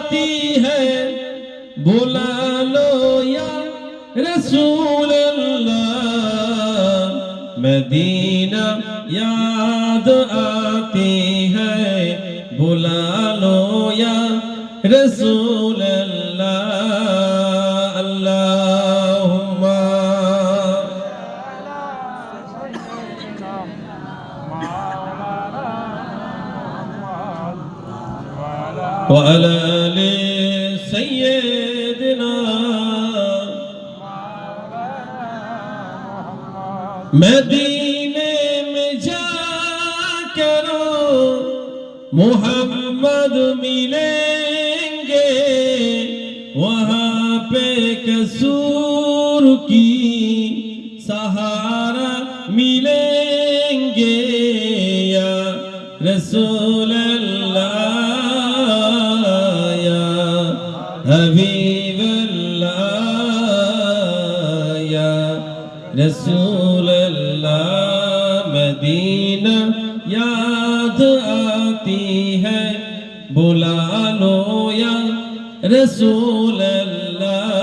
आती है बुला लो या रसूल अल्लाह। मदीना याद आती है बुला लो या रसूल अल्लाह। अल्लाहुम्मा व अला आलि सय्यिदना। मदीने में जा करो मोहम्मद मिलेंगे, वहाँ पे कसूर की सहारा मिलेंगे। या रसूल अल्लाह या हबीब अल्लाह या रसूल अल्लाह। मदीना याद आती है बुला लो या रसूल अल्लाह।